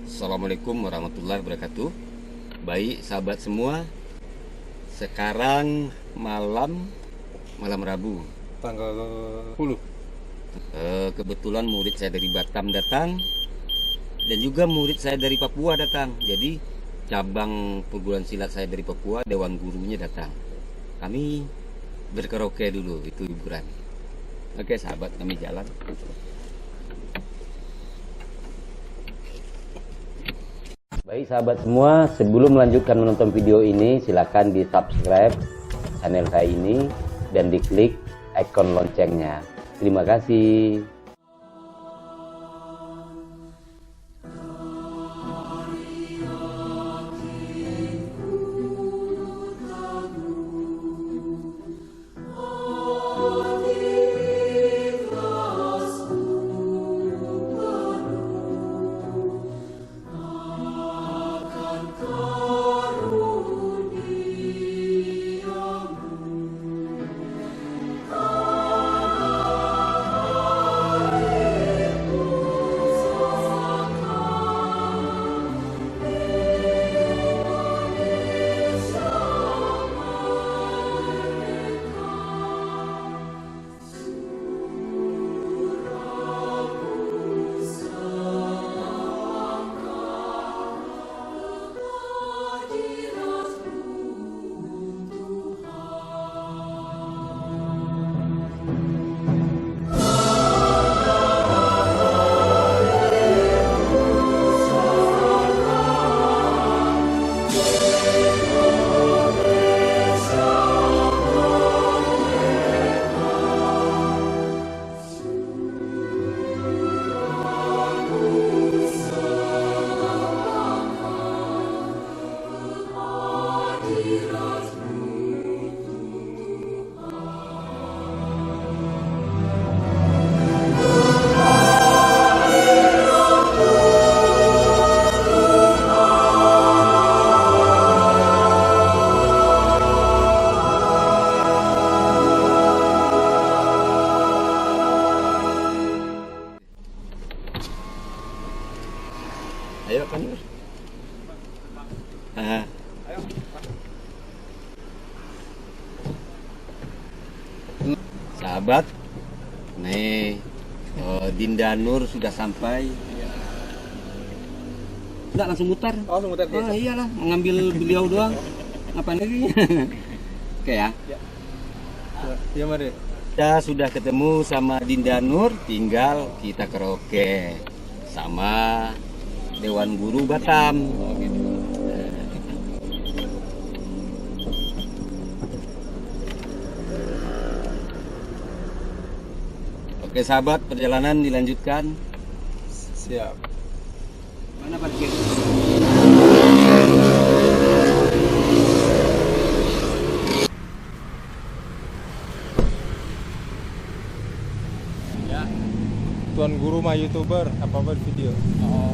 Assalamualaikum warahmatullahi wabarakatuh. Baik sahabat semua, sekarang malam Rabu, tanggal 10. kebetulan murid saya dari Batam datang dan juga murid saya dari Papua datang. Jadi cabang perguruan silat saya dari Papua, dewan gurunya datang. Kami berkaraoke dulu, itu hiburan. Oke sahabat, kami jalan. Baik sahabat semua, sebelum melanjutkan menonton video ini, silakan di subscribe channel saya ini dan diklik ikon loncengnya. Terima kasih. Ayo kan. Sahabat, nih Dinda Nur sudah sampai. Enggak langsung mutar. Oh, langsung mutar. Oh iyalah, mengambil beliau doang. Ngapain lagi? Oke ya. Ya mari. Kita sudah ketemu sama Dinda Nur, tinggal kita karaoke sama Dewan Guru Batam. Oke sahabat, perjalanan dilanjutkan. Siap. Mana parkir? Ya. Tuan guru mah YouTuber, apa-apa video. Oh.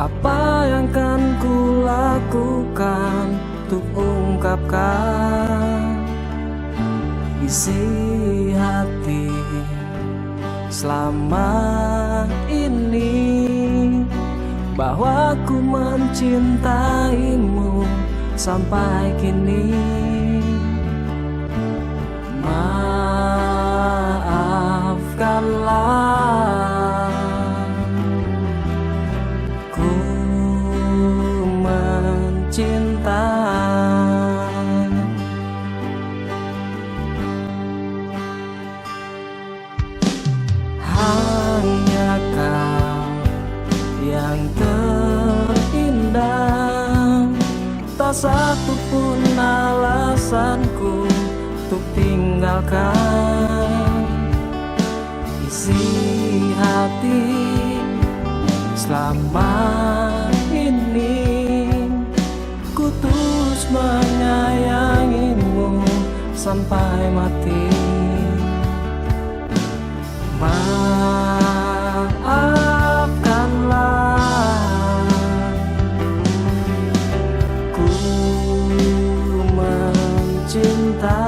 Apa yang kan ku lakukan untuk ungkapkan isi hati selama ini, bahwa ku mencintaimu sampai kini. Maafkanlah, ku mencinta. Hanya kau yang terindah, tak satu pun alasanku untuk tinggalkan isi hati selama ini. Ku terus menyayangimu sampai mati. Maafkanlah, ku mencinta.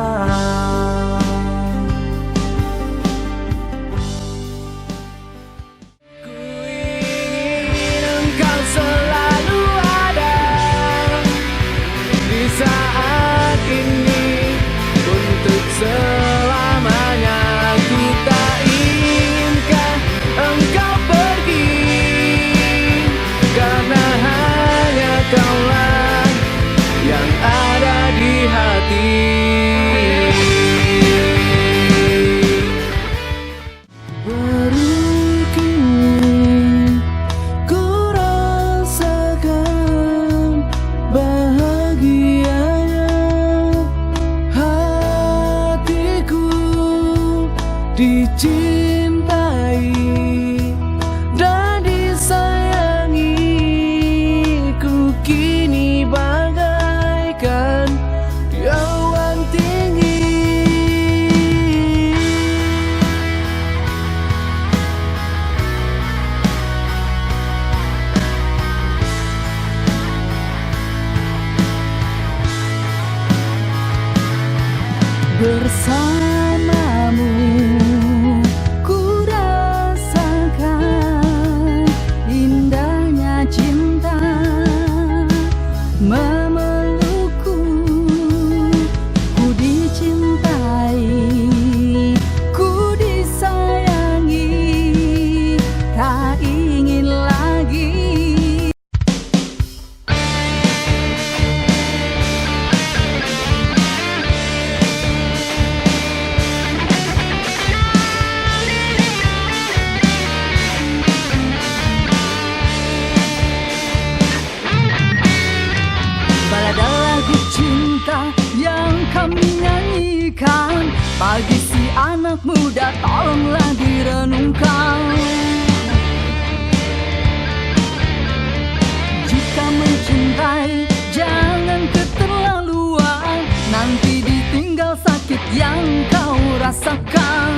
Ku ingin engkau selalu ada di saat ini untuk selamanya. Ku tak inginkan engkau pergi, karena hanya kaulah yang ada di hati. Baru kini ku rasakan bahagianya hatiku dicintai dan disayangi. Ku kini bagaikan di awan tinggi. Bersamamu ku rasakan indahnya cinta memelukku. Ku dicintai, ku disayangi, tak ingin lagi. Balada lagu cinta yang kami nyanyikan bagi si anak muda, tolonglah direnungkan. Jika mencintai jangan keterlaluan, nanti ditinggal sakit yang kau rasakan.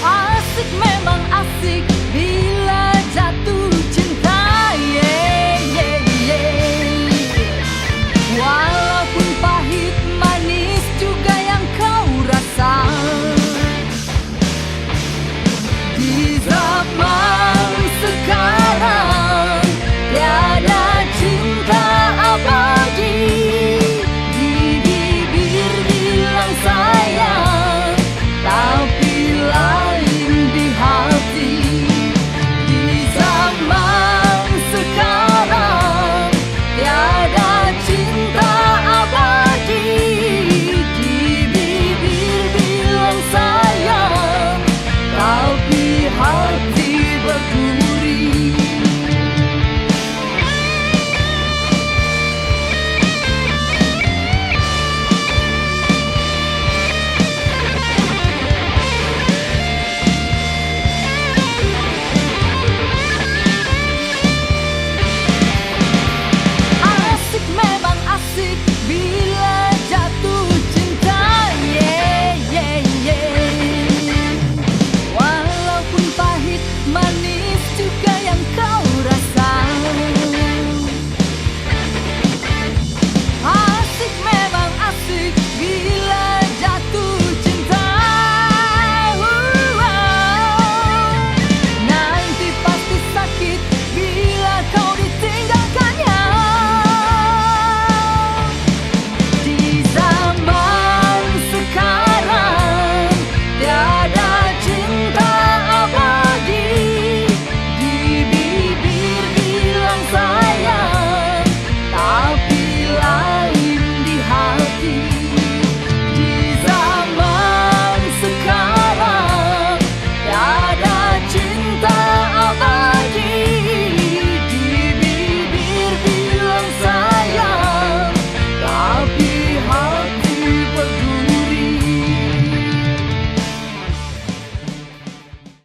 Asik memang asik